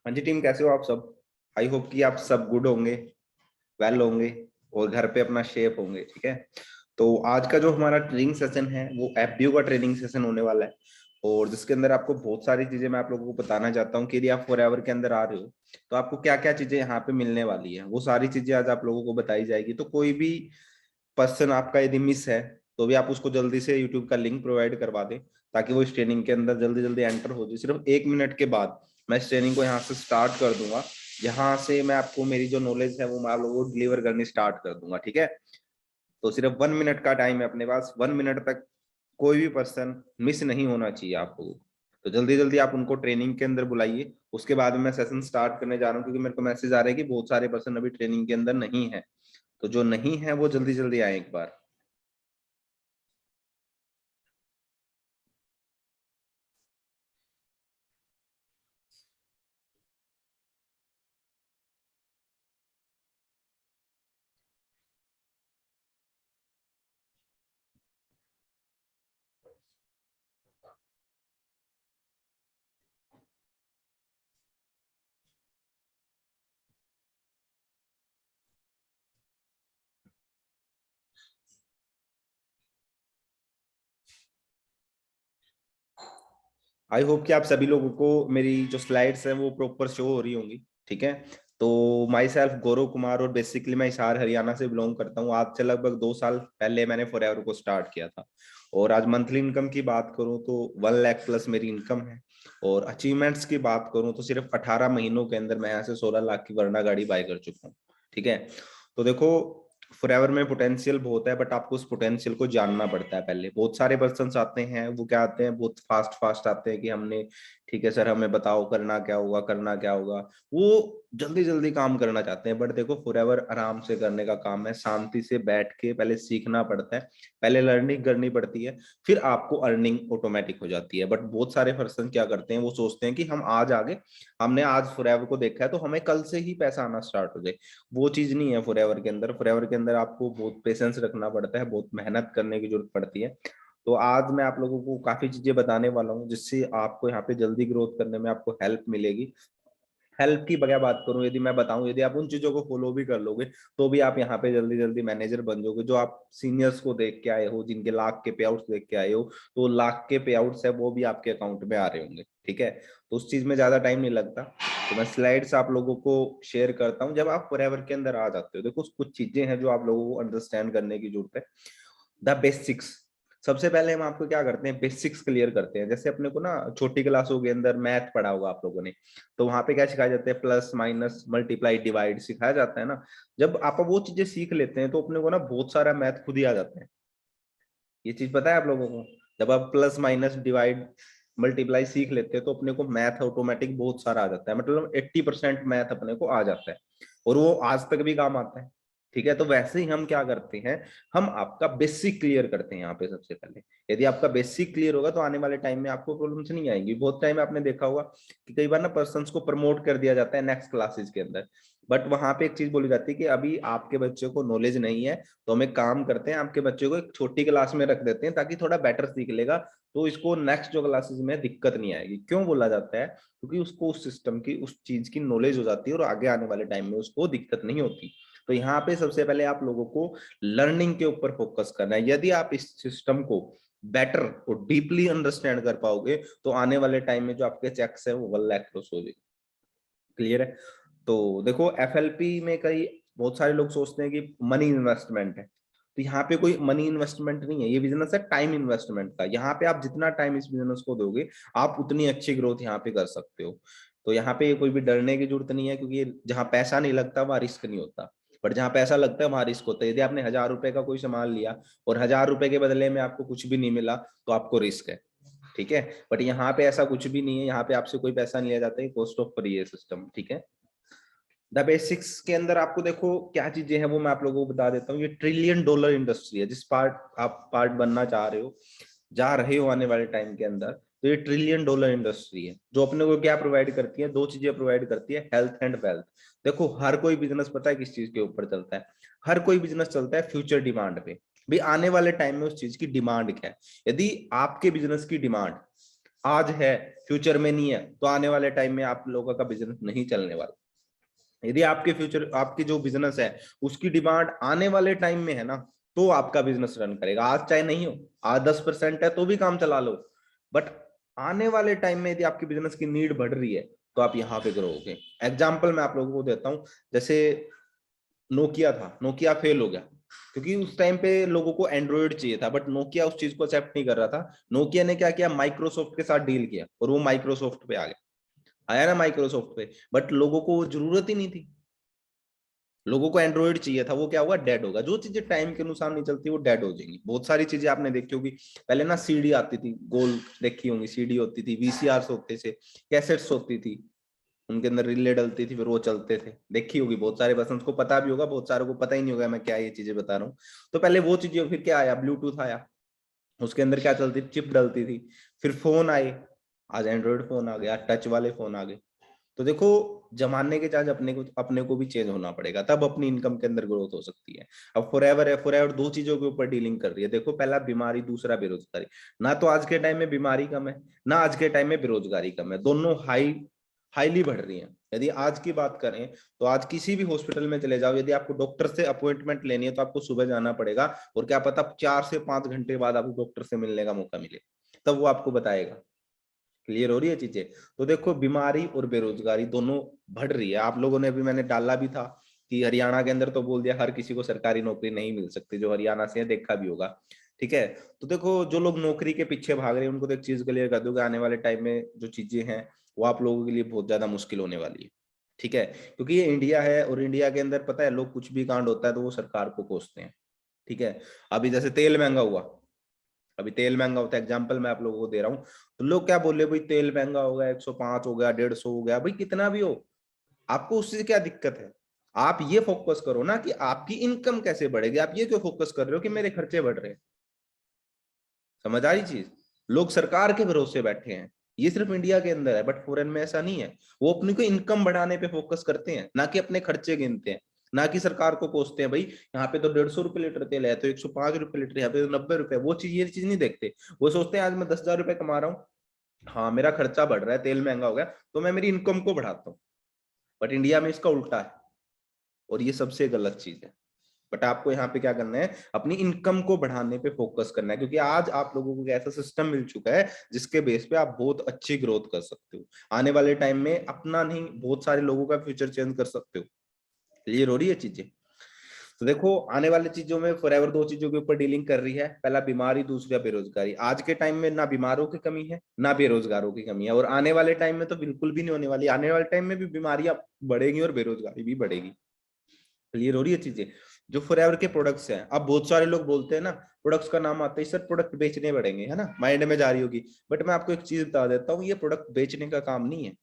हाँ जी टीम, कैसे हो आप सब? आई होप कि आप सब गुड होंगे, वेल होंगे और घर पे अपना शेफ होंगे। ठीक है, तो आज का जो हमारा ट्रेनिंग सेशन है वो एफबीओ का ट्रेनिंग सेशन होने वाला है, और जिसके अंदर आपको बहुत सारी चीजें मैं आप लोगों को बताना चाहता हूँ कि यदि आप फॉरएवर के अंदर आ रहे हो तो आपको क्या क्या चीजें यहाँ पे मिलने वाली है, वो सारी चीजें आज आप लोगों को बताई जाएगी। तो कोई भी पर्सन आपका यदि मिस है तो भी आप उसको जल्दी से यूट्यूब का लिंक प्रोवाइड करवा दें, ताकि वो इस ट्रेनिंग के अंदर जल्दी जल्दी एंटर हो जाए। सिर्फ 1 मिनट के बाद मैं इस ट्रेनिंग को यहाँ से स्टार्ट कर दूंगा, जहां से मैं आपको मेरी जो नॉलेज है वो मैं आप लोगों को डिलीवर करनी स्टार्ट कर दूंगा। ठीक है, तो सिर्फ 1 मिनट का टाइम है अपने पास। 1 मिनट तक कोई भी पर्सन मिस नहीं होना चाहिए आप लोगों को। तो जल्दी जल्दी आप उनको ट्रेनिंग के अंदर बुलाइए, उसके बाद मैं सेशन स्टार्ट करने जा रहा हूँ, क्योंकि मेरे को मैसेज आ रहा है कि बहुत सारे पर्सन अभी ट्रेनिंग के अंदर नहीं है। तो जो नहीं है वो जल्दी जल्दी आए एक बार। आई होप कि आप सभी लोगों को मेरी जो स्लाइड्स हैं वो प्रॉपर शो हो रही होंगी। ठीक है, तो माई सेल्फ गौरव कुमार, और बेसिकली मैं हिसार हरियाणा से बिलोंग करता हूँ। आज से लगभग 2 साल पहले मैंने फॉरएवर को स्टार्ट किया था, और आज मंथली इनकम की बात करूँ तो 1 लाख प्लस मेरी इनकम है। और अचीवमेंट्स की बात करूँ तो सिर्फ 18 महीनों के अंदर मैं यहाँ से 16 लाख की वरना गाड़ी बाय कर चुका हूँ। ठीक है, तो देखो, फॉरएवर में पोटेंशियल बहुत है, बट आपको उस पोटेंशियल को जानना पड़ता है पहले। बहुत सारे पर्सन आते हैं, वो क्या आते हैं, बहुत फास्ट फास्ट आते हैं कि हमने, ठीक है सर हमें बताओ करना क्या होगा, करना क्या होगा। वो जल्दी जल्दी काम करना चाहते हैं, बट देखो फॉरएवर आराम से करने का काम है। शांति से बैठ के पहले सीखना पड़ता है, पहले लर्निंग करनी पड़ती है, फिर आपको अर्निंग ऑटोमेटिक हो जाती है। बट बहुत सारे पर्सन क्या करते हैं, वो सोचते हैं कि हम आज आगे, हमने आज फॉरएवर को देखा है तो हमें कल से ही पैसा आना स्टार्ट हो जाए। वो चीज नहीं है फॉरएवर के अंदर। फॉरएवर के अंदर आपको बहुत पेशेंस रखना पड़ता है, बहुत मेहनत करने की जरूरत पड़ती है। तो आज मैं आप लोगों को काफी चीजें बताने वाला हूँ, जिससे आपको यहाँ पे जल्दी ग्रोथ करने में आपको हेल्प मिलेगी। हेल्प की बगैर बात करूं, यदि मैं बताऊं, यदि आप उन चीजों को फॉलो भी कर लोगे तो भी आप यहाँ पे जल्दी जल्दी मैनेजर बन जाओगे। जो आप सीनियर्स को देख के आए हो, जिनके लाख के पे आउट्स देख के आए हो, तो लाख के पे आउट्स है वो भी आपके अकाउंट में आ रहे होंगे। ठीक है, तो उस चीज में ज्यादा टाइम नहीं लगता। तो मैं स्लाइड्स आप लोगों को शेयर करता हूँ। जब आप फॉरएवर के अंदर आ जाते हो, देखो कुछ चीजें हैं जो आप लोगों को अंडरस्टैंड करने की जरूरत है। द बेसिक्स, सबसे पहले हम आपको क्या करते हैं, बेसिक्स क्लियर करते हैं। जैसे अपने को ना छोटी क्लासों के अंदर मैथ पढ़ा होगा आप लोगों ने, तो वहां पे क्या सिखाया जाता है, प्लस माइनस मल्टीप्लाई डिवाइड सिखाया जाता है ना। जब आप वो चीजें सीख लेते हैं तो अपने को ना बहुत सारा मैथ खुद ही आ जाता है। ये चीज पता है आप लोगों को? जब आप प्लस माइनस डिवाइड मल्टीप्लाई सीख लेते हैं तो अपने को मैथ ऑटोमेटिक बहुत सारा आ जाता है, मतलब 80% मैथ अपने को आ जाता है, और वो आज तक भी काम आता है। ठीक है, तो वैसे ही हम क्या करते हैं, हम आपका बेसिक क्लियर करते हैं यहाँ पे सबसे पहले। यदि आपका बेसिक क्लियर होगा तो आने वाले टाइम में आपको प्रॉब्लम्स नहीं आएंगी। बहुत टाइम आपने देखा होगा कि कई बार ना पर्सन्स को प्रमोट कर दिया जाता है नेक्स्ट क्लासेस के अंदर, बट वहां पे एक चीज बोली जाती है कि अभी आपके बच्चे को नॉलेज नहीं है, तो हम एक काम करते हैं, आपके बच्चे को एक छोटी क्लास में रख देते हैं ताकि थोड़ा बेटर सीख लेगा, तो इसको नेक्स्ट जो क्लासेस में दिक्कत नहीं आएगी। क्यों बोला जाता है? क्योंकि उसको उस सिस्टम की, उस चीज की नॉलेज हो जाती है और आगे आने वाले टाइम में उसको दिक्कत नहीं होती। तो यहाँ पे सबसे पहले आप लोगों को लर्निंग के ऊपर फोकस करना है। यदि आप इस सिस्टम को बेटर और डीपली अंडरस्टैंड कर पाओगे तो आने वाले टाइम में जो आपके चेक्स है वो 1 लाख क्रॉस हो जाएगी। क्लियर है? तो देखो एफएलपी में कई, बहुत सारे लोग सोचते हैं कि मनी इन्वेस्टमेंट है, तो यहाँ पे कोई मनी इन्वेस्टमेंट नहीं है। ये बिजनेस है टाइम इन्वेस्टमेंट का। यहाँ पे आप जितना टाइम इस बिजनेस को दोगे आप उतनी अच्छी ग्रोथ यहाँ पे कर सकते हो। तो यहाँ पे कोई भी डरने की जरूरत नहीं है, क्योंकि जहाँ पैसा नहीं लगता वहाँ रिस्क नहीं होता, बट जहाँ पैसा लगता है वहां रिस्क होता है। यदि आपने 1,000 रुपए का कोई सामान लिया और 1,000 रुपए के बदले में आपको कुछ भी नहीं मिला तो आपको रिस्क है। ठीक है, बट यहाँ पे ऐसा कुछ भी नहीं है, यहाँ पे आपसे कोई पैसा नहीं लिया जाता है, कॉस्ट ऑफ फ्री है सिस्टम। ठीक है, द बेसिक्स के अंदर आपको देखो क्या चीजें हैं वो मैं आप लोगों को बता देता हूँ। ये $1 ट्रिलियन इंडस्ट्री है, जिस पार्ट आप पार्ट बनना चाह रहे हो, जा रहे हो आने वाले टाइम के अंदर। तो ये $1 ट्रिलियन इंडस्ट्री है, जो अपने को क्या प्रोवाइड करती है, दो चीजें प्रोवाइड करती है, हेल्थ एंड वेल्थ। देखो हर कोई बिजनेस पता है किस चीज के ऊपर चलता है? हर कोई बिजनेस चलता है फ्यूचर डिमांड पे। भी आने वाले टाइम में उस चीज की डिमांड क्या है। यदि आपके बिजनेस की डिमांड आज है, फ्यूचर में नहीं है, तो आने वाले टाइम में आप लोगों का बिजनेस नहीं चलने वाला। यदि आपके फ्यूचर, आपकी जो बिजनेस है उसकी डिमांड आने वाले टाइम में है ना, तो आपका बिजनेस रन करेगा। आज चाहे नहीं हो, आज 10% है तो भी काम चला लो, बट आने वाले टाइम में यदि आपकी बिजनेस की नीड बढ़ रही है तो आप यहाँ पे ग्रो होगे। एग्जाम्पल मैं आप लोगों को देता हूँ, जैसे नोकिया था, नोकिया फेल हो गया क्योंकि उस टाइम पे लोगों को एंड्रॉइड चाहिए था, बट नोकिया उस चीज को एक्सेप्ट नहीं कर रहा था। नोकिया ने क्या किया, माइक्रोसॉफ्ट के साथ डील किया और वो माइक्रोसॉफ्ट पे आ गया, आया ना माइक्रोसॉफ्ट पे, बट लोगों को वो जरूरत ही नहीं थी। लोगों को एंड्रॉइड चाहिए था, वो क्या होगा, डेड होगा। जो चीजें टाइम के अनुसार नहीं चलती वो डेड हो जाएंगी। बहुत सारी चीजें आपने देखी होगी, पहले ना सीडी आती थी, गोल देखी होंगी, सीडी होती थी, वीसीआर होते थे, कैसेट्स होती थी, उनके अंदर रिले डलती थी, फिर वो चलते थे, देखी होगी बहुत सारे पर्सन को पता भी होगा, बहुत सारों को पता ही नहीं होगा मैं क्या ये चीजें बता रहा हूँ। तो पहले वो चीजें, फिर क्या आया, ब्लूटूथ आया, उसके अंदर क्या चलती, चिप डलती थी, फिर फोन आए, आज एंड्रॉइड फोन आ गया, टच वाले फोन आ गए। तो देखो, जमाने के चार्ज अपने को भी चेंज होना पड़ेगा, तब अपनी इनकम के अंदर ग्रोथ हो सकती है। अब फॉरएवर है, फॉरएवर दो चीजों के ऊपर डीलिंग कर रही है। देखो, पहला बीमारी, दूसरा बेरोजगारी। ना तो आज के टाइम में बीमारी कम है, ना आज के टाइम में बेरोजगारी कम है, दोनों हाईली बढ़ रही है। यदि आज की बात करें तो आज किसी भी हॉस्पिटल में चले जाओ, यदि आपको डॉक्टर से अपॉइंटमेंट लेनी है तो आपको सुबह जाना पड़ेगा, और क्या पता 4 से 5 घंटे बाद आपको डॉक्टर से मिलने का मौका मिले, तब वो आपको बताएगा। क्लियर हो रही है चीजें? तो देखो, बीमारी और बेरोजगारी दोनों बढ़ रही है। आप लोगों ने भी, मैंने डाला भी था कि हरियाणा के अंदर तो बोल दिया हर किसी को सरकारी नौकरी नहीं मिल सकती, जो हरियाणा से है, देखा भी होगा। ठीक है, तो देखो, जो लोग नौकरी के पीछे भाग रहे हैं उनको तो एक चीज क्लियर कर दूंगा, आने वाले टाइम में जो चीजें हैं वो आप लोगों के लिए बहुत ज्यादा मुश्किल होने वाली है। ठीक है, क्योंकि ये इंडिया है, और इंडिया के अंदर पता है, लोग कुछ भी कांड होता है तो वो सरकार को कोसते हैं। ठीक है, अभी जैसे तेल महंगा हुआ, अभी तेल महंगा होता है, एग्जाम्पल मैं आप लोगों को दे रहा हूँ, तो लोग क्या बोले, भाई तेल महंगा हो गया, 105 हो गया, 150 हो गया, भाई कितना भी हो, आपको उससे क्या दिक्कत है? आप ये फोकस करो ना कि आपकी इनकम कैसे बढ़ेगी। आप ये क्यों फोकस कर रहे हो कि मेरे खर्चे बढ़ रहे हैं? समझ आ रही चीज? लोग सरकार के भरोसे बैठे हैं, ये सिर्फ इंडिया के अंदर है, बट फॉरेन में ऐसा नहीं है। वो अपनी को इनकम बढ़ाने पे फोकस करते हैं, ना कि अपने खर्चे गिनते हैं, ना कि सरकार को कोसते हैं, भाई यहाँ पे तो 150 रुपए लीटर तेल है, तो 105 रुपए लीटर, यहाँ पे तो 90 रुपए। वो चीज, ये चीज नहीं देखते। वो सोचते हैं आज मैं 10,000 रुपए कमा रहा हूँ, हाँ मेरा खर्चा बढ़ रहा है, तेल महंगा हो गया, तो मैं मेरी इनकम को बढ़ाता हूँ। बट इंडिया में इसका उल्टा है, और ये सबसे गलत चीज है। बट आपको यहाँ पे क्या करना है, अपनी इनकम को बढ़ाने पे फोकस करना है, क्योंकि आज आप लोगों को ऐसा सिस्टम मिल चुका है जिसके बेस पे आप बहुत अच्छी ग्रोथ कर सकते हो। आने वाले टाइम में अपना नहीं, बहुत सारे लोगों का फ्यूचर चेंज कर सकते हो। क्लियर हो रही है चीजें? तो देखो, आने वाली चीजों में फॉरएवर दो चीजों के ऊपर डीलिंग कर रही है, पहला बीमारी, दूसरा बेरोजगारी। आज के टाइम में ना बीमारों की कमी है, ना बेरोजगारों की कमी है, और आने वाले टाइम में तो बिल्कुल भी नहीं होने वाली। आने वाले टाइम में भी बीमारियां बढ़ेगी और बेरोजगारी भी बढ़ेगी। क्लियर हो रही है चीजें? जो फॉरएवर के प्रोडक्ट्स हैं, अब बहुत सारे लोग बोलते हैं ना, प्रोडक्ट्स का नाम आता है सर, प्रोडक्ट बेचने पड़ेंगे, है ना, माइंड में जा रही होगी। बट मैं आपको एक चीज बता देता हूँ, ये प्रोडक्ट बेचने का काम नहीं है।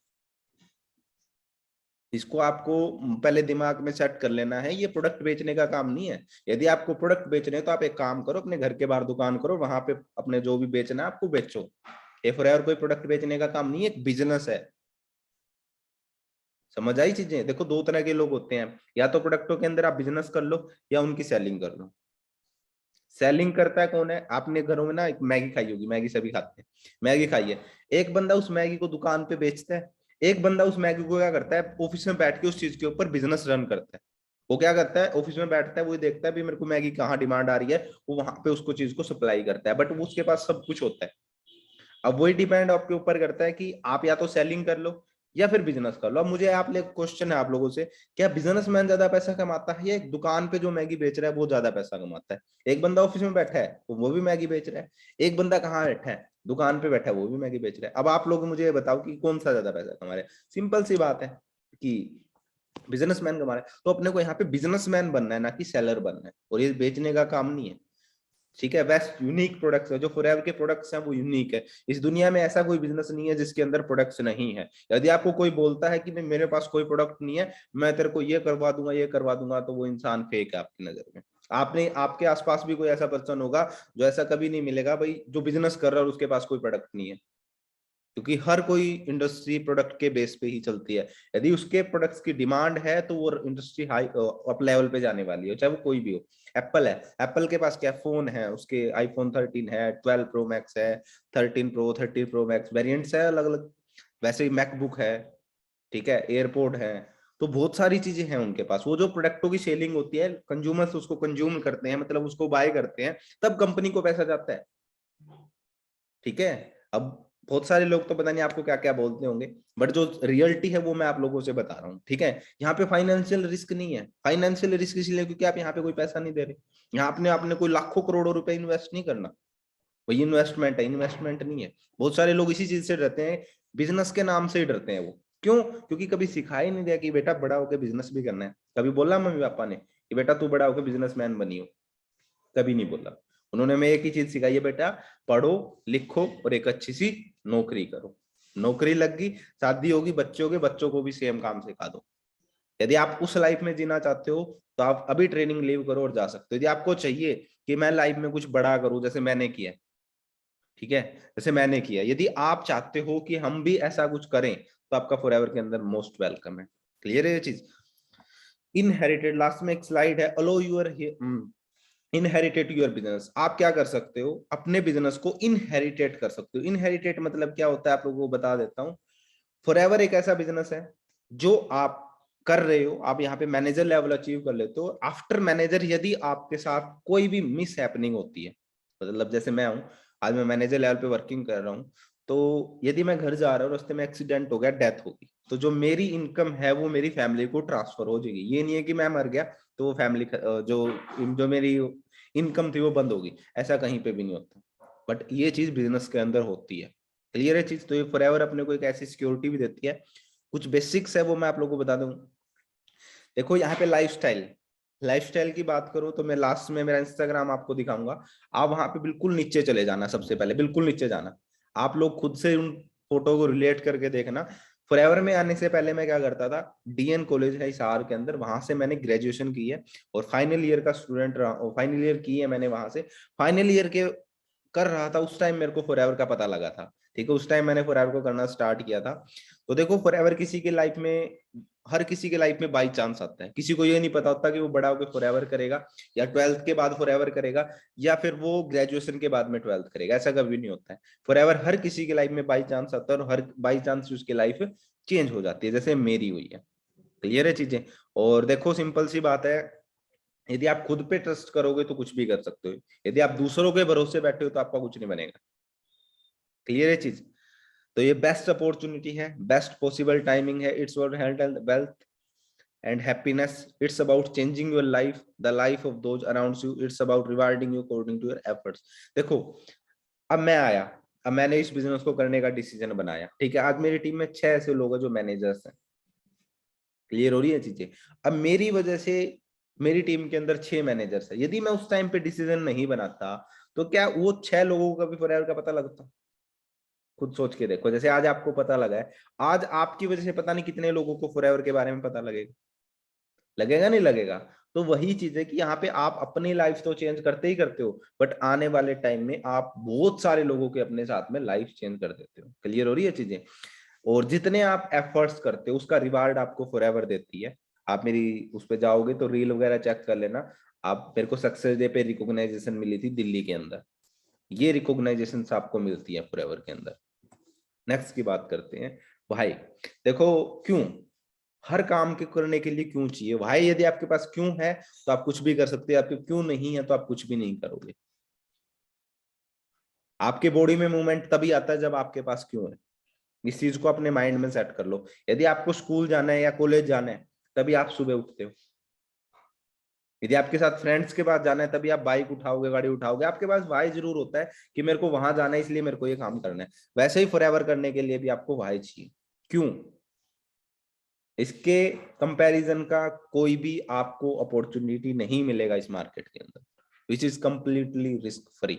इसको आपको पहले दिमाग में सेट कर लेना है, ये प्रोडक्ट बेचने का काम नहीं है। यदि आपको प्रोडक्ट बेचने हैं तो आप एक काम करो, अपने घर के बाहर दुकान करो, वहां पे अपने जो भी बेचना है आपको बेचो। ये फॉरएवर कोई प्रोडक्ट बेचने का काम नहीं है, एक बिजनेस है। समझ आई चीजें? देखो, दो तरह के लोग होते हैं, या तो प्रोडक्टों के अंदर आप बिजनेस कर लो, या उनकी सेलिंग कर लो। सेलिंग करता है कौन है? आपने घरों में ना एक मैगी खाई होगी, मैगी सभी खाते हैं, मैगी खाई है। एक बंदा उस मैगी को दुकान पे बेचता है, एक बंदा उस मैगी को क्या करता है, ऑफिस में बैठ के उस चीज के ऊपर बिजनेस रन करता है। वो क्या करता है, ऑफिस में बैठता है, वो देखता है भी मेरे को मैगी कहाँ डिमांड आ रही है, वो वहां पे उसको चीज को सप्लाई करता है, बट वो उसके पास सब कुछ होता है। अब वही डिपेंड आपके ऊपर करता है कि आप या तो सेलिंग कर लो या फिर बिजनेस कर लो। अब मुझे आप लोग क्वेश्चन है आप लोगों से, क्या बिजनेसमैन ज्यादा पैसा कमाता है या एक दुकान पे जो मैगी बेच रहा है वो ज्यादा पैसा कमाता है? एक बंदा ऑफिस में बैठा है तो वो भी मैगी बेच रहा है, एक बंदा कहाँ बैठा है, दुकान पे बैठा है, वो भी मैगी बेच रहा है। अब आप लोग मुझे ये बताओ कि कौन सा ज्यादा पैसा कमा रहा है? सिंपल सी बात है कि बिजनेसमैन कमा रहा है। तो अपने को यहाँ पे बिजनेसमैन बनना है, ना कि सेलर बनना है, और ये बेचने का काम नहीं है। ठीक है, बेस्ट यूनिक प्रोडक्ट्स है, जो फॉरएवर के प्रोडक्ट्स हैं वो यूनिक है। इस दुनिया में ऐसा कोई बिजनेस नहीं है जिसके अंदर प्रोडक्ट्स नहीं है। यदि आपको कोई बोलता है कि नहीं मेरे पास कोई प्रोडक्ट नहीं है, मैं तेरे को ये करवा दूंगा, ये करवा दूंगा, तो वो इंसान फेक है आपकी नजर में। आपने, आपके आसपास भी कोई ऐसा पर्सन होगा जो ऐसा कभी नहीं मिलेगा भाई, जो बिजनेस कर रहा है और उसके पास कोई प्रोडक्ट नहीं है। क्योंकि हर कोई इंडस्ट्री प्रोडक्ट के बेस पे ही चलती है। यदि उसके प्रोडक्ट्स की डिमांड है तो वो इंडस्ट्री हाई अप लेवल पे जाने वाली है, चाहे वो कोई भी हो। एप्पल है, एप्पल के पास क्या फोन है, उसके आईफोन 13 है, 12 प्रो मैक्स है, 13 प्रो, 30 प्रो मैक्स वेरिएंट्स है अलग अलग। वैसे ही मैकबुक है, ठीक है, एयरपोर्ट है। तो बहुत सारी चीजें हैं उनके पास। वो जो प्रोडक्टों की सेलिंग होती है, कंज्यूमर्स उसको कंज्यूम करते हैं, मतलब उसको बाय करते हैं, तब कंपनी को पैसा जाता है, ठीक है। अब बहुत सारे लोग तो पता नहीं आपको क्या क्या बोलते होंगे, बट जो रियलिटी है वो मैं आप लोगों से बता रहा हूँ, ठीक है। यहाँ पे फाइनेंशियल रिस्क नहीं है। फाइनेंशियल रिस्क इसलिए क्योंकि आप यहाँ पे कोई पैसा नहीं दे रहे। यहाँ आपने आपने कोई लाखों करोड़ों रुपए इन्वेस्ट नहीं करना। वही इन्वेस्टमेंट है, इन्वेस्टमेंट नहीं है। बहुत सारे लोग इसी चीज से डरते हैं, बिजनेस के नाम से ही डरते हैं वो। क्यों? क्योंकि कभी सिखाया ही नहीं दिया कि बेटा बड़ा होकर बिजनेस भी करना है। कभी बोला मम्मी पापा ने कि बेटा तू बड़ा होकर बिजनेसमैन बनियो? कभी नहीं बोला। उन्होंने मैं एक ही चीज सिखाई है, बेटा पढ़ो लिखो और एक अच्छी सी नौकरी करो। नौकरी लग गई, शादी होगी, बच्चे होंगे, बच्चों को भी सेम काम सिखा दो। यदि आप उस लाइफ में जीना चाहते हो तो आप अभी ट्रेनिंग लीव करो और जा सकते हो। यदि आपको चाहिए कि मैं लाइफ में कुछ बड़ा करूं जैसे मैंने किया, ठीक है, जैसे मैंने किया, यदि आप चाहते हो कि हम भी ऐसा कुछ करें तो आपका फॉरएवर के अंदर मोस्ट वेलकम है। क्लियर है ये चीज? इनहेरिटेड, लास्ट में एक स्लाइड है, अलो यूर इनहेरिटेड योर बिजनेस। आप क्या कर सकते हो? अपने बिजनेस को इनहेरिटेट कर सकते हो। इनहेरिटेट मतलब क्या होता है, आप लोगों को बता देता हूँ। फॉरएवर एक ऐसा बिजनेस है जो आप कर रहे हो, आप यहाँ पे मैनेजर लेवल अचीव कर लेते हो। आफ्टर मैनेजर यदि आपके साथ कोई भी मिस हैपनिंग होती है, मतलब जैसे मैं हूँ, आज मैं मैनेजर लेवल पे वर्किंग कर रहा हूँ, तो यदि मैं घर जा रहा हूँ, रास्ते में एक्सीडेंट हो गया, डेथ होगी, तो जो मेरी इनकम है वो मेरी फैमिली को ट्रांसफर हो जाएगी। ये नहीं है कि मैं मर गया तो वो फैमिली जो जो मेरी इनकम थी वो बंद होगी, ऐसा कहीं पे भी नहीं होता। बट ये चीज बिजनेस के अंदर होती है। क्लियर है चीज? तो ये फॉरएवर अपने को एक ऐसी सिक्योरिटी भी देती है। कुछ बेसिक्स है वो मैं आप लोगों को बता दूं। देखो यहाँ पे लाइफस्टाइल, लाइफस्टाइल की बात करूं तो मैं लास्ट में मेरा इंस्टाग्राम आपको दिखाऊंगा। आप वहां पे बिल्कुल नीचे चले जाना, सबसे पहले बिल्कुल नीचे जाना। आप लोग खुद से उन फोटो को रिलेट करके देखना। फॉरएवर में आने से पहले मैं क्या करता था, डीएन कॉलेज है हिसार के अंदर, वहां से मैंने ग्रेजुएशन की है और फाइनल ईयर का स्टूडेंट रहा, फाइनल ईयर की है मैंने वहां से। फाइनल ईयर के कर रहा था उस टाइम मेरे को फॉरएवर का पता लगा था, ठीक है। उस टाइम मैंने फॉरएवर को करना स्टार्ट किया था। तो देखो फॉरएवर किसी के लाइफ में, हर किसी के लाइफ में बाई चांस आता है। किसी को ये नहीं पता होता कि वो बड़ा होकर फॉरएवर करेगा, या 12th के बाद फॉरएवर करेगा, या फिर वो ग्रेजुएशन के बाद में 12th करेगा। ऐसा कभी नहीं होता है। फॉरएवर हर किसी के लाइफ में बाई चांस आता है, और हर बाई चांस उसकी लाइफ चेंज हो जाती है, जैसे मेरी हुई है। क्लियर है चीजें? और देखो सिंपल सी बात है, यदि आप खुद पे ट्रस्ट करोगे तो कुछ भी कर सकते हो। यदि आप दूसरों के भरोसे बैठे हो तो आपका कुछ नहीं बनेगा। क्लियर है चीज? तो ये बेस्ट अपॉर्चुनिटी है, बेस्ट पॉसिबल टाइमिंग है। It's for health and wealth and happiness. It's about changing your life, the life of those around you. It's about rewarding you according to your efforts. देखो, अब मैं आया, अब मैंने इस business को करने का डिसीजन बनाया, ठीक है। आज मेरी टीम में 6 ऐसे लोग हैं जो मैनेजर्स हैं। क्लियर हो रही है चीजें? अब मेरी वजह से मेरी टीम के अंदर 6 मैनेजर्स है। यदि मैं उस टाइम पे डिसीजन नहीं बनाता तो क्या वो 6 लोगों को कभी फॉरएवर का पता लगता? खुद सोच के देखो, जैसे आज आपको पता लगा है, आज आपकी वजह से पता नहीं कितने लोगों को फॉरएवर के बारे में पता लगेगा। लगेगा नहीं लगेगा? तो वही चीज है कि यहाँ पे आप अपनी लाइफ तो चेंज करते ही करते हो, बट आने वाले टाइम में आप बहुत सारे लोगों के अपने साथ में लाइफ चेंज कर देते हो। क्लियर हो रही है चीजें? और जितने आप एफर्ट्स करते हो उसका रिवार्ड आपको फॉरएवर देती है। आप मेरी उस पर जाओगे तो रील वगैरह चेक कर लेना। आप, मेरे को सक्सेस डे पे रिकॉग्नाइजेशन मिली थी दिल्ली के अंदर। ये रिकॉग्नाइजेशन आपको मिलती है फॉरएवर के अंदर। नेक्स्ट की बात करते हैं। भाई देखो, क्यों हर काम के करने के लिए क्यों चाहिए भाई? यदि आपके पास क्यों है तो आप कुछ भी कर सकते हैं, आपके क्यों नहीं है तो आप कुछ भी नहीं करोगे। आपके बॉडी में मूवमेंट तभी आता है जब आपके पास क्यों है। इस चीज को अपने माइंड में सेट कर लो। यदि आपको स्कूल जाना है या कॉलेज जाना है तभी आप सुबह उठते हो। यदि आपके साथ फ्रेंड्स के पास जाना है तभी आप बाइक उठाओगे, गाड़ी उठाओगे। आपके पास वाई जरूर होता है कि मेरे को वहां जाना है इसलिए मेरे को ये काम करना है। वैसे ही फॉरएवर करने के लिए भी आपको वाई चाहिए। क्यों? इसके कंपैरिजन का कोई भी आपको अपॉर्चुनिटी नहीं मिलेगा इस मार्केट के अंदर, which is completely risk free.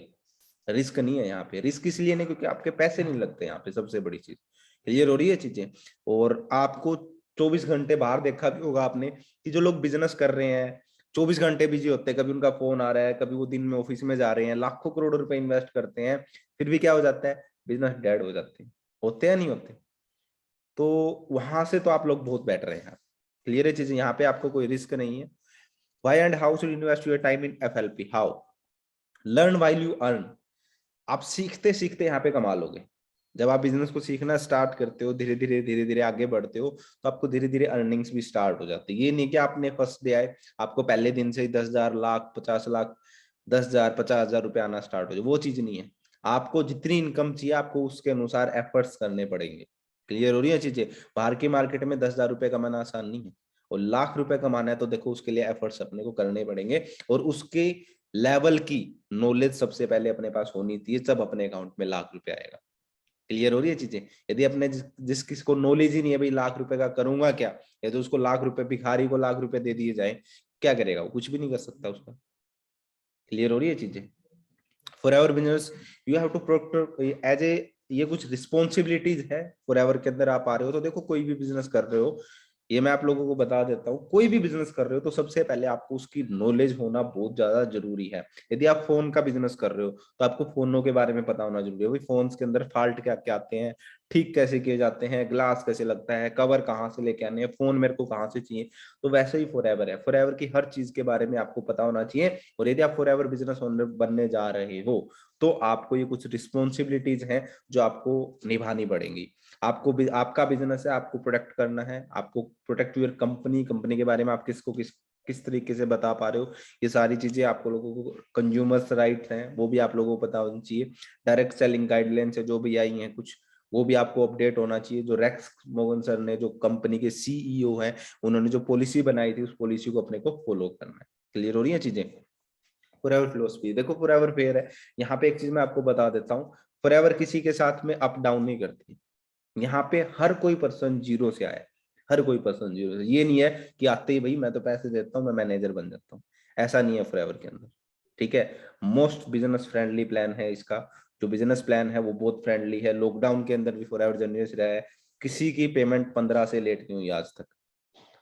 Risk नहीं है यहाँ पे। रिस्क इसलिए नहीं क्योंकि आपके पैसे नहीं लगते यहाँ पे, सबसे बड़ी चीज। क्लियर हो रही है चीजें? और आपको 24 घंटे बाहर देखा भी होगा आपने कि जो लोग बिजनेस कर रहे हैं 24 घंटे बिजी होते हैं। कभी उनका फोन आ रहा है, कभी वो दिन में ऑफिस में जा रहे हैं, लाखों करोड़ों रुपए इन्वेस्ट करते हैं, फिर भी क्या हो जाता है, बिजनेस डेड हो जाते हैं। होते हैं नहीं होते? तो वहां से तो आप लोग बहुत बेटर है यार। क्लियर है चीजें, यहाँ पे आपको कोई रिस्क नहीं है। Why and how should invest your time in FLP? How? Learn while you earn. आप सीखते सीखते यहाँ पे कमा लोगे। जब आप बिजनेस को सीखना स्टार्ट करते हो, धीरे धीरे आगे बढ़ते हो, तो आपको धीरे धीरे अर्निंग्स भी स्टार्ट हो जाती है। ये नहीं कि आपने फर्स्ट डे आए आपको पहले दिन से ही 10,000, लाख, 50 लाख, 10,000, 50,000 रुपए आना स्टार्ट हो जाए, वो चीज नहीं है। आपको जितनी इनकम चाहिए आपको उसके अनुसार एफर्ट्स करने पड़ेंगे। क्लियर हो रही है चीजें? बाहर की मार्केट में 10,000 रुपए कमाना आसान नहीं है, और लाख रुपए कमाना है तो देखो उसके लिए एफर्ट्स अपने को करने पड़ेंगे, और उसके लेवल की नॉलेज सबसे पहले अपने पास होनी चाहिए, जब अपने अकाउंट में लाख रुपए आएगा। क्लियर हो रही है चीजें? यदि अपने जिस किसको नॉलेज ही नहीं है भाई लाख रुपए का करूंगा क्या, या तो उसको लाख रुपए, भिखारी को लाख रुपए दे दिए जाए, क्या करेगा वो? कुछ भी नहीं कर सकता उसका। क्लियर हो रही है चीजें? For ever business you have to protect as a, ये कुछ रिस्पॉन्सिबिलिटीज है फॉर एवर के अंदर आप आ रहे हो। तो देखो कोई भी बिजनेस कर रहे हो, ये मैं आप लोगों को बता देता हूँ, कोई भी बिजनेस कर रहे हो तो सबसे पहले आपको उसकी नॉलेज होना बहुत ज्यादा जरूरी है। यदि आप फोन का बिजनेस कर रहे हो तो आपको फोनों के बारे में पता होना जरूरी है। भाई फोन के अंदर फॉल्ट क्या क्या आते हैं, ठीक कैसे किए जाते हैं, ग्लास कैसे लगता है, कवर कहाँ से लेके आने हैं, फोन मेरे को कहाँ से चाहिए। तो वैसे ही फॉर एवर है, फॉर एवर की हर चीज के बारे में आपको पता होना चाहिए। और यदि आप फॉर एवर बिजनेस ओनर बनने जा रहे हो तो आपको ये कुछ रिस्पॉन्सिबिलिटीज हैं जो आपको निभानी पड़ेंगी। आपको आपका बिजनेस है, आपको प्रोटेक्ट करना है, आपको प्रोटेक्ट योर कंपनी, कंपनी के बारे में आप किसको किस तरीके से बता पा रहे हो, ये सारी चीजें आपको लोगों को, कंज्यूमर्स राइट्स हैं वो भी आप लोगों को पता होनी चाहिए। डायरेक्ट सेलिंग गाइडलाइंस है जो भी आई हैं कुछ, वो भी आपको अपडेट होना चाहिए। जो रेक्स मोगन सर ने, जो कंपनी के सीईओ हैं, उन्होंने जो पॉलिसी बनाई थी उस पॉलिसी को अपने को फॉलो करना है। क्लियर हो रही है चीजें? फॉरएवर फिलोसफी देखो, फॉरएवर फेयर है। यहाँ पे एक चीज मैं आपको बता देता हूँ, फॉरएवर किसी के साथ में अप डाउन नहीं करती। यहाँ पे हर कोई पर्सन जीरो से आया है, हर कोई पर्सन जीरो से। ये नहीं है कि आते ही भाई मैं तो पैसे देता हूँ मैं मैनेजर बन जाता हूँ, ऐसा नहीं है फॉरएवर के अंदर। ठीक है? मोस्ट बिजनेस फ्रेंडली प्लान है इसका। जो बिजनेस प्लान है वो बहुत फ्रेंडली है। लॉकडाउन के अंदर भी फॉरएवर जनरस रहा है, किसी की पेमेंट 15 से लेट नहीं हुई आज तक।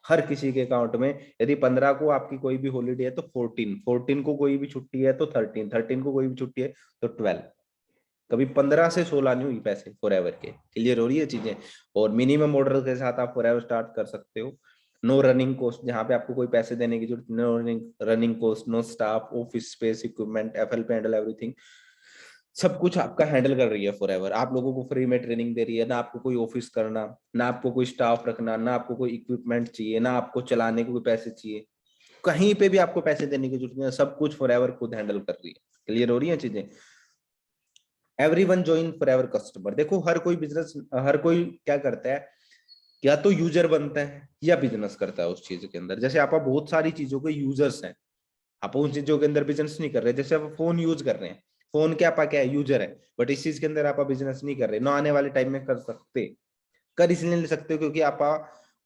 हर किसी के अकाउंट में, यदि 15 को आपकी कोई भी हॉलीडे है तो 14, 14 को कोई भी छुट्टी है तो 13, 13 को कोई भी छुट्टी है तो 12। कभी 15 से 16 नहीं हुई पैसे फॉर एवर के। क्लियर हो रही है चीजें? और मिनिमम ऑर्डर के साथ आप फॉर एवर स्टार्ट कर सकते हो। नो रनिंग कॉस्ट, जहां पे आपको कोई पैसे देने की जरूरत, no running cost, no staff, office space, equipment, FL पे हैंडल एवरीथिंग। सब कुछ आपका हैंडल कर रही है फॉर एवर। आप लोगों को फ्री में ट्रेनिंग दे रही है, ना आपको कोई ऑफिस करना, ना आपको कोई स्टाफ रखना, ना आपको कोई इक्विपमेंट चाहिए, ना आपको चलाने को कोई पैसे चाहिए। कहीं पे भी आपको पैसे देने की जरूरत नहीं है, सब कुछ फॉर एवर खुद हैंडल कर रही है। क्लियर हो रही है चीजें? Everyone join for ever customer. देखो हर कोई बिजनेस, हर कोई क्या करता है, या तो यूजर बनता है या बिजनेस करता है उस चीज के अंदर। जैसे आप बहुत सारी चीजों के यूजर्स हैं, आप उन चीजों के अंदर बिजनेस नहीं कर रहे। जैसे आप फोन यूज कर रहे हैं, फोन के आपका क्या है, यूजर है, बट इस चीज के अंदर आप बिजनेस नहीं कर रहे, ना आने वाले टाइम में कर सकते। कर इसलिए ले सकते हो क्योंकि आप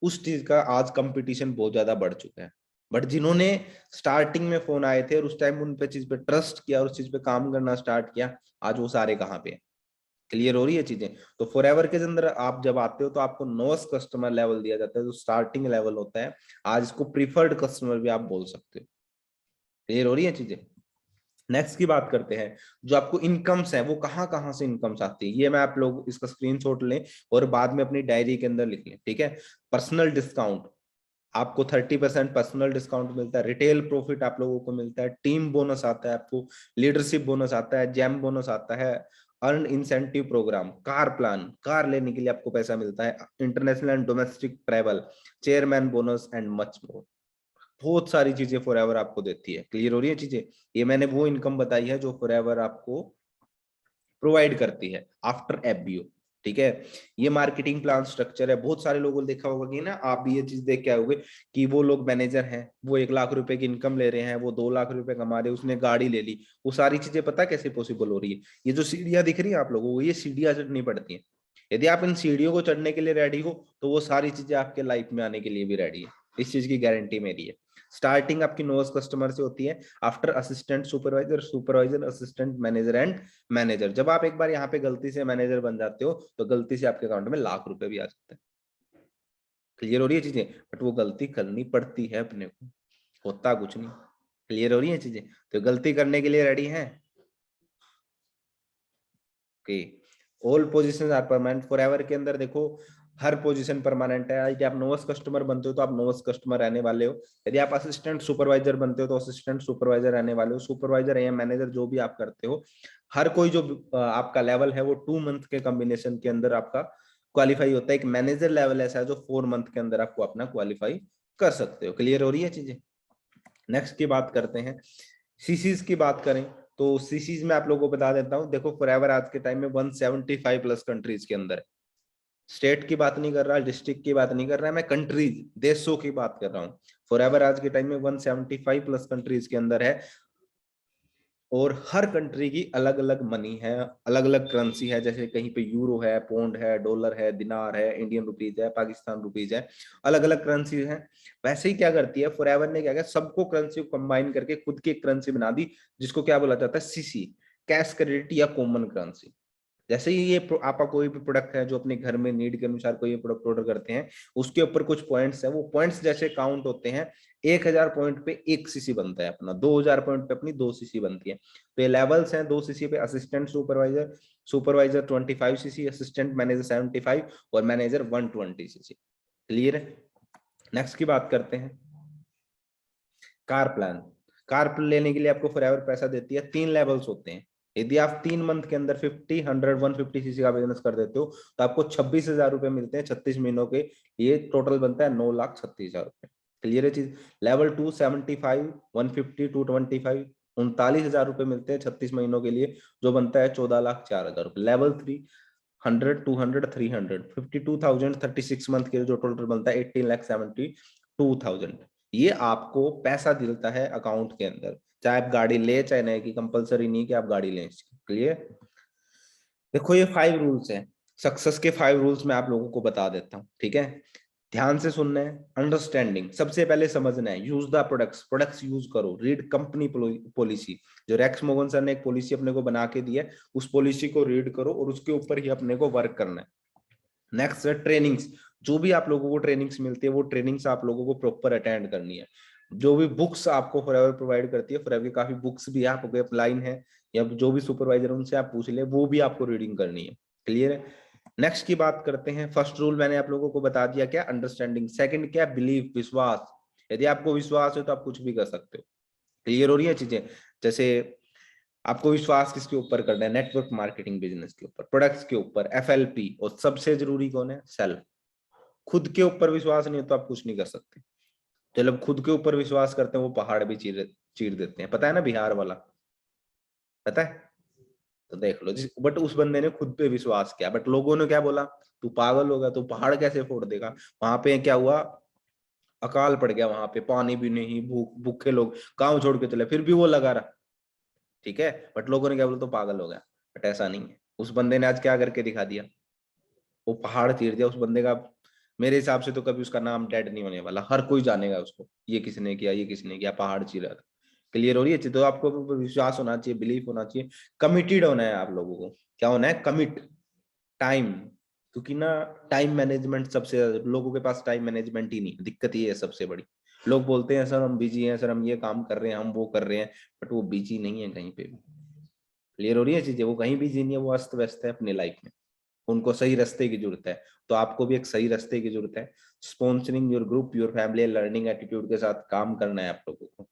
उस चीज का आज कंपटीशन बहुत ज्यादा बढ़ चुका है। बट जिन्होंने स्टार्टिंग में फोन आए थे और उस टाइम उन पे चीज पे ट्रस्ट किया और उस चीज पे काम करना स्टार्ट किया, आज वो सारे कहाँ पे हैं? क्लियर हो रही है चीजें? तो फॉरएवर के अंदर आप जब आते हो तो आपको नोस कस्टमर लेवल दिया जाता है, जो स्टार्टिंग लेवल होता है। आज इसको प्रीफर्ड कस्टमर भी आप बोल सकते हो। क्लियर हो रही है चीजें? नेक्स्ट की बात करते हैं, जो आपको इनकम्स है वो कहाँ कहाँ से इनकम्स आती है, ये मैं आप लोग इसका स्क्रीनशॉट लें और बाद में अपनी डायरी के अंदर लिख लें। ठीक है? पर्सनल डिस्काउंट, आपको 30% पर्सनल डिस्काउंट मिलता है। रिटेल प्रॉफिट आप लोगों को मिलता है। टीम बोनस आता है आपको, लीडरशिप बोनस आता है, जैम बोनस आता है, earn incentive programme, car plan, car लेने के लिए आपको पैसा मिलता है, international and domestic travel, chairman bonus and much more. बहुत सारी चीजें फॉरएवर आपको देती है। क्लियर हो रही है चीजें? ये मैंने वो इनकम बताई है जो फॉरएवर आपको प्रोवाइड करती है आफ्टर एफबीओ। ठीक है? ये मार्केटिंग प्लान स्ट्रक्चर है। बहुत सारे लोगों ने देखा होगा कि ना, आप भी ये चीज देख के आओगे कि वो लोग मैनेजर हैं, वो 1 लाख रुपए की इनकम ले रहे हैं, वो 2 लाख रुपए कमा रहे हैं, उसने गाड़ी ले ली। वो सारी चीजें पता कैसे पॉसिबल हो रही है? ये जो सीढ़ियां दिख रही है आप लोगों को, ये सीढ़ियां चढ़नी पड़ती है। यदि आप इन सीढ़ियों को चढ़ने के लिए रेडी हो तो वो सारी चीजें आपके लाइफ में आने के लिए भी रेडी है। इस चीज की गारंटी मेरी है। स्टार्टिंग आपकी नोस कस्टमर से होती है, after assistant supervisor, supervisor assistant manager and manager. जब आप एक बार यहाँ पे गलती से मैनेजर बन जाते हो तो गलती से आपके अकाउंट में लाख रुपए भी आ जाते हैं। क्लियर हो रही है चीजें? बट वो गलती करनी पड़ती है अपने को, होता कुछ नहीं। क्लियर हो रही है चीजें? तो गलती करने के लिए रेडी है? Okay. All positions are permanent. Forever के अंदर देखो हर पोजीशन परमानेंट है। यदि आप नोवस कस्टमर बनते हो तो आप नोवस कस्टमर रहने वाले हो। यदि आप असिस्टेंट सुपरवाइजर बनते हो तो असिस्टेंट सुपरवाइजर रहने वाले हो। सुपरवाइजर या मैनेजर जो भी आप करते हो, हर कोई जो आपका लेवल है वो 2 मंथ के कॉम्बिनेशन के अंदर आपका क्वालिफाई होता है। एक मैनेजर लेवल ऐसा है जो 4 मंथ के अंदर आपको अपना क्वालिफाई कर सकते हो। क्लियर हो रही है चीजें? नेक्स्ट की बात करते हैं, सीसीज की बात करें तो सीसीज में आप लोगों को बता देता हूं। देखो फॉरएवर आज के टाइम में 175 प्लस कंट्रीज के अंदर है। स्टेट की बात नहीं कर रहा, डिस्ट्रिक्ट की बात नहीं कर रहा, मैं कंट्रीज देशों की बात कर रहा हूँ। फॉरएवर आज के टाइम में 175 प्लस कंट्रीज के अंदर है और हर कंट्री की अलग अलग मनी है, अलग अलग करेंसी है। जैसे कहीं पे यूरो है, पौंड है, डॉलर है, दिनार है, इंडियन रुपीज है, पाकिस्तान रुपीज है, अलग अलग करेंसी है। वैसे ही क्या करती है फॉरएवर ने, क्या किया, सबको करेंसी को कंबाइन करके खुद की एक करेंसी बना दी, जिसको क्या बोला जाता है, सीसी, कैश क्रेडिट या कॉमन करेंसी। जैसे ही ये आपका कोई भी प्रोडक्ट है जो अपने घर में नीड के अनुसार कोई प्रोडक्ट ऑर्डर करते हैं, उसके ऊपर कुछ पॉइंट्स है, वो पॉइंट्स जैसे काउंट होते हैं। 1000 पॉइंट पे 1 सीसी बनता है अपना, 2000 पॉइंट पे अपनी 2 सीसी बनती है। तो ये लेवल्स हैं 2 सीसी पे, assistant supervisor, supervisor 25 CC, assistant manager 75 और मैनेजर 120 सीसी। क्लियर है? नेक्स्ट की बात करते हैं, कार प्लान। कार प्लान लेने के लिए आपको फॉरएवर पैसा देती है। 3 लेवल्स होते हैं। यदि आप 3 मंथ के अंदर 50, 100, 150 सीसी का बिजनेस कर देते हो तो आपको 26,000 रुपए मिलते हैं 36 महीनों के। ये टोटल बनता है 9,36,000 रुपए। क्लियर है चीज? लेवल 2 75, 150, 225, 39,000 रुपए मिलते हैं 36 महीनों के लिए, जो बनता है 14,04,000 रुपए। लेवल 3 100, 200, 300, 52,000 36 मंथ के लिए, जो टोटल बनता है 18,72,000। ये आपको पैसा दिलता है अकाउंट के अंदर, चाहे आप गाड़ी ले चाहे नहीं, की कंपलसरी नहीं कि आप गाड़ी लें। क्लियर? देखो ये 5 रूल्स हैं सक्सेस के। 5 रूल्स मैं आप लोगों को बता देता हूँ, ठीक है? ध्यान से सुनना है। अंडरस्टैंडिंग, सबसे पहले समझना है। Use the products, products use करो। रीड कंपनी पॉलिसी, जो रेक्स मोगन सर ने एक पॉलिसी अपने को बना के दी है, उस पॉलिसी को रीड करो और उसके ऊपर ही अपने को वर्क करना है। नेक्स्ट है ट्रेनिंग्स। जो भी आप लोगों को ट्रेनिंग्स मिलती है वो ट्रेनिंग्स आप लोगों को प्रॉपर अटेंड करनी है। जो भी बुक्स आपको फॉरएवर प्रोवाइड करती है, फॉरएवर की काफी बुक्स भी है, आपको अपलाइन है या जो भी सुपरवाइजर उनसे आप पूछ ले, वो भी आपको रीडिंग करनी है। क्लियर है? नेक्स्ट की बात करते हैं। फर्स्ट रूल मैंने आप लोगों को बता दिया, क्या, अंडरस्टैंडिंग। सेकंड क्या, बिलीव, विश्वास। यदि आपको विश्वास है तो आप कुछ भी कर सकते हो। क्लियर हो रही है चीजें? जैसे आपको विश्वास किसके ऊपर करना है? नेटवर्क मार्केटिंग बिजनेस के ऊपर, प्रोडक्ट्स के ऊपर, एफएलपी, और सबसे जरूरी कौन है? सेल्फ। खुद के ऊपर विश्वास नहीं हो तो आप कुछ नहीं कर सकते। चलो खुद के ऊपर विश्वास करते हैं वो पहाड़ भी चीर चीर देते हैं, पता है ना, बिहार वाला, पता है? तो देख लो जिस, बट उस बंदे ने खुद पे विश्वास किया, बट लोगों ने क्या बोला, तू पागल होगा, तू पहाड़ कैसे फोड़ देगा। वहां पे क्या हुआ, अकाल पड़ गया, वहां पे पानी भी नहीं, भूखे लोग गांव छोड़ के चले, फिर भी वो लगा रहा। ठीक है, बट लोगों ने क्या बोला, तो पागल हो गया। बट ऐसा नहीं है, उस बंदे ने आज क्या करके दिखा दिया, वो पहाड़ चीर दिया। उस बंदे का मेरे हिसाब से तो कभी उसका नाम डेड नहीं होने वाला, हर कोई जानेगा उसको, ये किसने किया, ये किसने किया, पहाड़ चीरा था। क्लियर हो रही है? तो आपको विश्वास होना चाहिए, बिलीफ होना चाहिए, कमिटेड होना है आप लोगों को। क्या होना है? कमिट। टाइम, क्योंकि ना टाइम मैनेजमेंट सबसे, लोगों के पास टाइम मैनेजमेंट ही नहीं, दिक्कत ये है सबसे बड़ी। लोग बोलते हैं सर हम बिजी हैं, सर हम ये काम कर रहे हैं, हम वो कर रहे हैं, बट वो बिजी नहीं है कहीं पे भी। क्लियर हो रही है चीजें? वो कहीं बिजी नहीं है, वो अस्त व्यस्त है अपनी लाइफ में। उनको सही रास्ते की जरूरत है, तो आपको भी एक सही रास्ते की जरूरत है। Sponsoring your group, your family, learning attitude के साथ काम करना है आप लोगों को।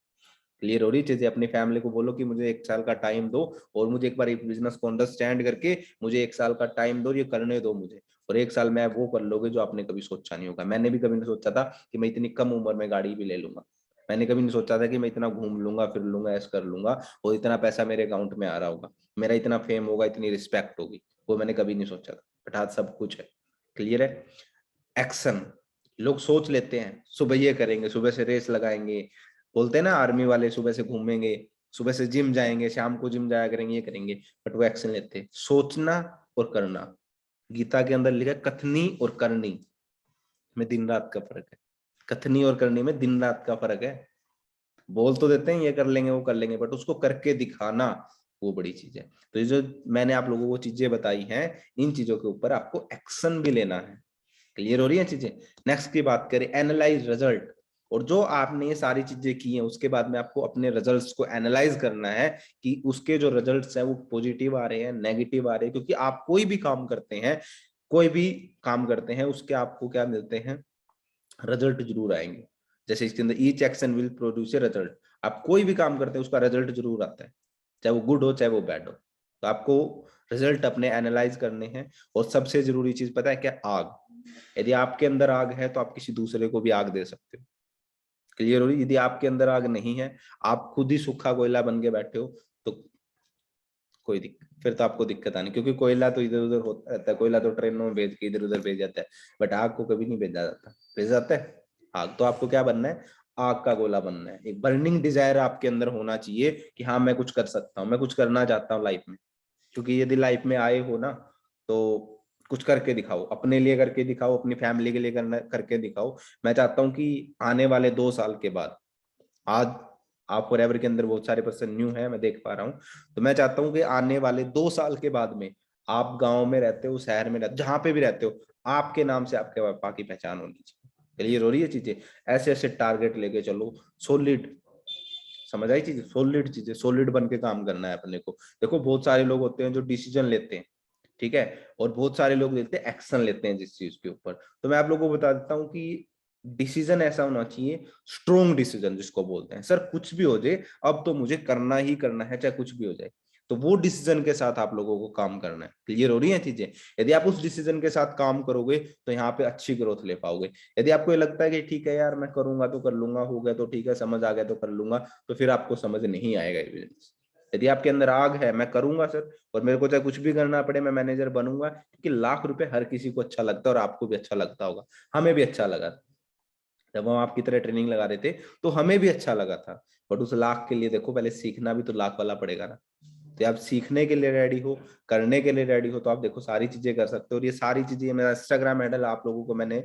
क्लियर हो रही चीजें? अपनी फैमिली को बोलो कि मुझे 1 साल का टाइम दो, और मुझे एक बार एक बिजनेस को अंडरस्टैंड करके मुझे 1 साल का टाइम दो, ये करने दो मुझे, और 1 साल में वो कर लोगे जो आपने कभी सोचा नहीं होगा। मैंने भी कभी नहीं सोचा था कि मैं इतनी कम उम्र में गाड़ी भी ले लूंगा। मैंने कभी नहीं सोचा था कि मैं इतना घूम लूंगा, फिर लूंगा, ऐसा कर लूंगा, और इतना पैसा मेरे अकाउंट में आ रहा होगा, मेरा इतना फेम होगा, इतनी रिस्पेक्ट होगी। वो मैंने कभी नहीं सोचा था, बट आज सब कुछ है। क्लियर है? एक्शन। लोग सोच लेते हैं सुबह ये करेंगे, सुबह से रेस लगाएंगे, बोलते हैं ना आर्मी वाले, सुबह से घूमेंगे, सुबह से जिम जाएंगे, शाम को जिम जाया करेंगे, ये करेंगे, बट वो एक्शन लेते हैं। सोचना और करना, गीता के अंदर लिखा है कथनी और करनी में दिन रात का फर्क है। कथनी और करनी में दिन रात का फर्क है। बोल तो देते हैं ये कर लेंगे वो कर लेंगे, बट उसको करके दिखाना, वो बड़ी चीज है। तो ये जो मैंने आप लोगों को चीजें बताई हैं, इन चीजों के ऊपर आपको एक्शन भी लेना है। क्लियर हो रही है चीजें? नेक्स्ट की बात करें, एनालाइज रिजल्ट और जो आपने ये सारी चीजें की हैं उसके बाद में आपको अपने रिजल्ट्स को एनालाइज करना है कि उसके जो रिजल्ट्स हैं वो पॉजिटिव आ रहे हैं, नेगेटिव आ रहे हैं, क्योंकि आप कोई भी काम करते हैं, कोई भी काम करते हैं उसके आपको क्या मिलते हैं, रिजल्ट जरूर आएंगे। जैसे इसके अंदर each action will produce a result, आप कोई भी काम करते हैं उसका रिजल्ट जरूर आता है, चाहे वो गुड हो चाहे वो बैड हो। तो आपको रिजल्ट अपने एनालाइज करने हैं। और सबसे जरूरी चीज पता है क्या, आग। यदि आपके अंदर आग है तो आप किसी दूसरे को भी आग दे सकते हो। क्लियर हो रही? यदि आपके अंदर आग नहीं है, आप खुद ही सूखा कोयला बन के बैठे हो, तो कोई दिक्कत, फिर तो आपको दिक्कत आनी, क्योंकि कोयला तो इधर उधर होता रहता है, कोयला तो ट्रेनों में भेज के इधर उधर भेज जाता है, बट आग को कभी नहीं भेजा जाता, भेजा जाता है? आग तो आपको क्या बनना है, आग का गोला बनना है। एक बर्निंग डिजायर आपके अंदर होना चाहिए कि हाँ मैं कुछ कर सकता हूँ, मैं कुछ करना चाहता हूँ लाइफ में। क्योंकि यदि लाइफ में आए हो ना, तो कुछ करके दिखाओ, अपने लिए करके दिखाओ, अपनी फैमिली के लिए करके दिखाओ। मैं चाहता हूँ कि आने वाले 2 साल के बाद, आज आप फॉरएवर के अंदर बहुत सारे पर्सन न्यू है, मैं देख पा रहा हूँ, तो मैं चाहता हूँ कि आने वाले 2 साल के बाद में आप गांव में रहते हो, शहर में रहते हो, जहां पे भी रहते हो, आपके नाम से आपके पापा की पहचान होनी चाहिए। क्लियर हो रही है चीजें? ऐसे ऐसे टारगेट लेके चलो, सॉलिड, समझ आई चीजें, सॉलिड चीजें, सॉलिड बन के काम करना है अपने को। देखो बहुत सारे लोग होते हैं जो डिसीजन लेते हैं, ठीक है, और बहुत सारे लोग लेते हैं एक्शन लेते हैं जिस चीज के ऊपर। तो मैं आप लोगों को बता देता हूँ कि डिसीजन ऐसा होना चाहिए, स्ट्रोंग डिसीजन जिसको बोलते हैं, सर कुछ भी हो जाए अब तो मुझे करना ही करना है, चाहे कुछ भी हो जाए। तो वो डिसीजन के साथ आप लोगों को काम करना है। क्लियर हो रही है चीजें? यदि आप उस डिसीजन के साथ काम करोगे तो यहाँ पे अच्छी ग्रोथ ले पाओगे। यदि आपको ये लगता है कि ठीक है यार मैं करूंगा तो कर लूंगा, हो गया तो ठीक है, समझ आ गया तो कर लूंगा, तो फिर आपको समझ नहीं आएगा ये बिजनेस। यदि आपके अंदर आग है, मैं करूंगा सर, और मेरे को चाहे कुछ भी करना पड़े मैं मैनेजर बनूंगा, क्योंकि ₹1,00,000 हर किसी को अच्छा लगता है और आपको भी अच्छा लगता होगा, हमें भी अच्छा लगा जब हम आपकी तरह ट्रेनिंग लगा रहे थे, तो हमें भी अच्छा लगा था। बट उस लाख के लिए देखो पहले सीखना भी तो लाख वाला पड़ेगा ना। तो आप सीखने के लिए रेडी हो, करने के लिए रेडी हो, तो आप देखो सारी चीजें कर सकते हो। और ये सारी चीजें, मेरा इंस्टाग्राम हैंडल आप लोगों को मैंने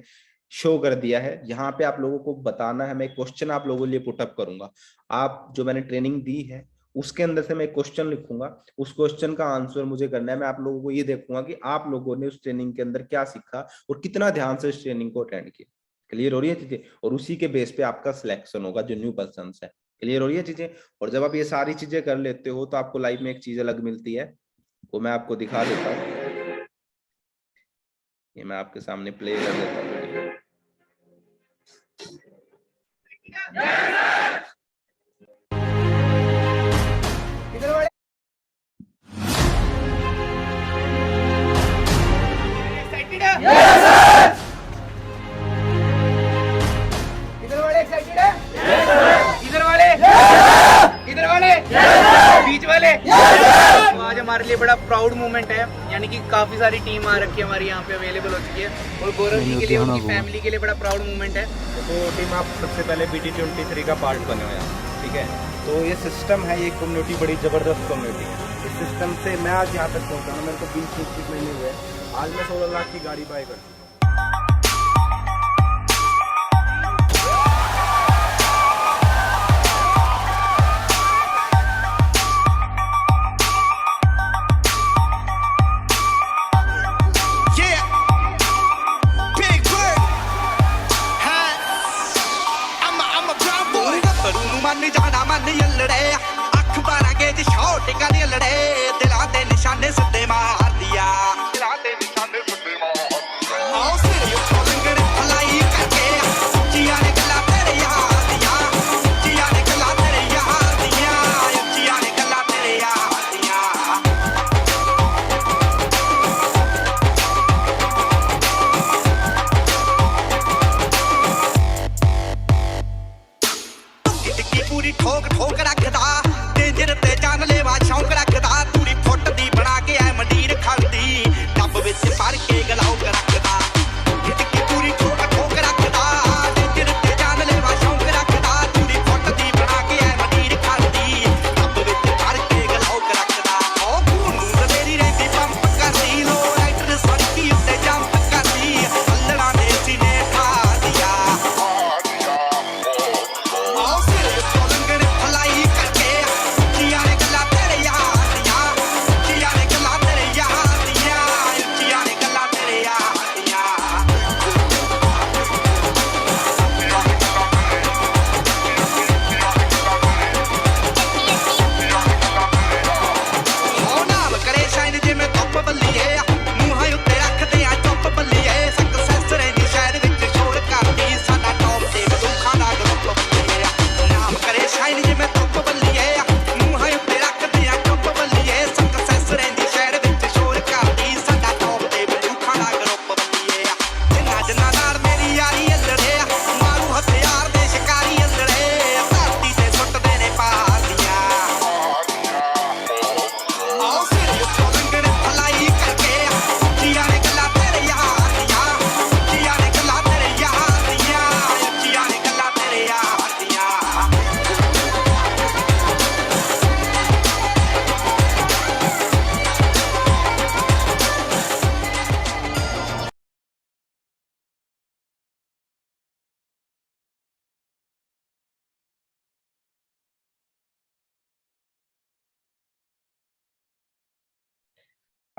शो कर दिया है, यहाँ पे आप लोगों को बताना है। मैं क्वेश्चन आप लोगों के लिए पुटअप करूंगा, आप जो मैंने ट्रेनिंग दी है उसके अंदर से मैं क्वेश्चन लिखूंगा, उस क्वेश्चन का आंसर मुझे करना है। मैं आप लोगों को ये देखूंगा कि आप लोगों ने उस ट्रेनिंग के अंदर क्या सीखा और कितना ध्यान से इस ट्रेनिंग को अटेंड किया। क्लियर हो रही है चीजें? और उसी के बेस पे आपका सिलेक्शन होगा जो न्यू पर्सन है। क्लियर हो रही है चीजें? और जब आप ये सारी चीजें कर लेते हो तो आपको लाइफ में एक चीज अलग मिलती है, वो मैं आपको दिखा देता हूँ। ये मैं आपके सामने प्ले कर देता हूँ। बीच वाले तो आज हमारे लिए बड़ा प्राउड मोमेंट है, यानी कि काफी सारी टीम आ रखी है हमारी यहाँ पे अवेलेबल हो चुकी है, और गौरव जी के लिए, उनकी फैमिली के लिए बड़ा प्राउड मोमेंट है। तो टीम आप सबसे पहले BT23 का पार्ट बने हो यहाँ, ठीक है? तो ये सिस्टम है, ये कम्युनिटी बड़ी जबरदस्त कम्युनिटी है। इस सिस्टम से मैं आज यहाँ तक पहुँचा हूँ, मेरे को 20-25 महीने हुए, आज मैं 16 लाख की गाड़ी बाय कर चुका हूँ।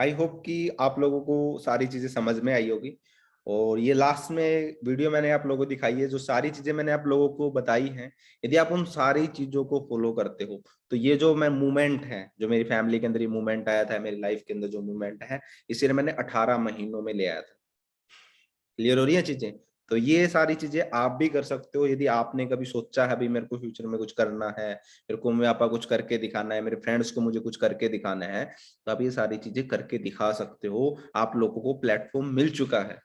आई होप कि आप लोगों को सारी चीजें समझ में आई होगी। और ये लास्ट में वीडियो मैंने आप लोगों को दिखाई है, जो सारी चीजें मैंने आप लोगों को बताई हैं, यदि आप उन सारी चीजों को फॉलो करते हो तो ये जो मैं मूवमेंट है, जो मेरी फैमिली के अंदर ये मूवमेंट आया था, मेरी लाइफ के अंदर जो मूवमेंट है, इसे मैंने 18 महीनों में ले आया था। क्लियर हो रही है चीजें? तो ये सारी चीजें आप भी कर सकते हो यदि आपने कभी सोचा है भाई मेरे को फ्यूचर में कुछ करना है, मेरे को मेरे पापा कुछ करके दिखाना है, मेरे फ्रेंड्स को मुझे कुछ करके दिखाना है, तो आप ये सारी चीजें करके दिखा सकते हो। आप लोगों को प्लेटफॉर्म मिल चुका है,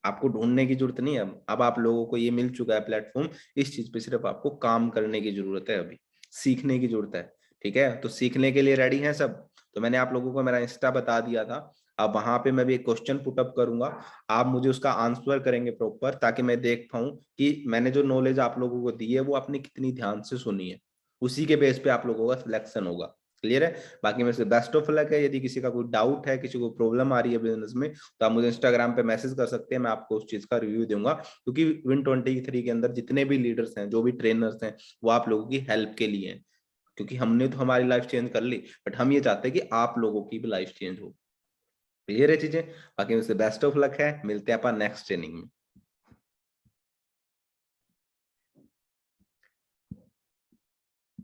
आपको ढूंढने की जरूरत नहीं है। अब आप लोगों को ये मिल चुका है प्लेटफॉर्म, इस चीज पे सिर्फ आपको काम करने की जरूरत है, अभी सीखने की जरूरत है। ठीक है, तो सीखने के लिए रेडी हैं सब? तो मैंने आप लोगों को मेरा इंस्टा बता दिया था, अब वहां पे मैं भी एक क्वेश्चन पुटअप करूंगा, आप मुझे उसका आंसर करेंगे प्रॉपर, ताकि मैं देख पाऊं कि मैंने जो नॉलेज आप लोगों को दी है वो आपने कितनी ध्यान से सुनी है। उसी के बेस पे आप लोगों का सिलेक्शन होगा। क्लियर है? बाकी मेरे से बेस्ट ऑफ लक है। यदि किसी का कोई डाउट है, किसी को प्रॉब्लम आ रही है बिजनेस में, तो आप मुझे इंस्टाग्राम पे मैसेज कर सकते हैं, मैं आपको उस चीज का रिव्यू दूंगा। क्योंकि Win23 के अंदर जितने भी लीडर्स हैं, जो भी ट्रेनर्स हैं, वो आप लोगों की हेल्प के लिए हैं। क्योंकि हमने तो हमारी लाइफ चेंज कर ली, बट हम ये चाहते हैं कि आप लोगों की भी लाइफ चेंज हो। क्लियर है चीजें? बाकी मुझसे बेस्ट ऑफ लक है, मिलते हैं अपन नेक्स्ट ट्रेनिंग में।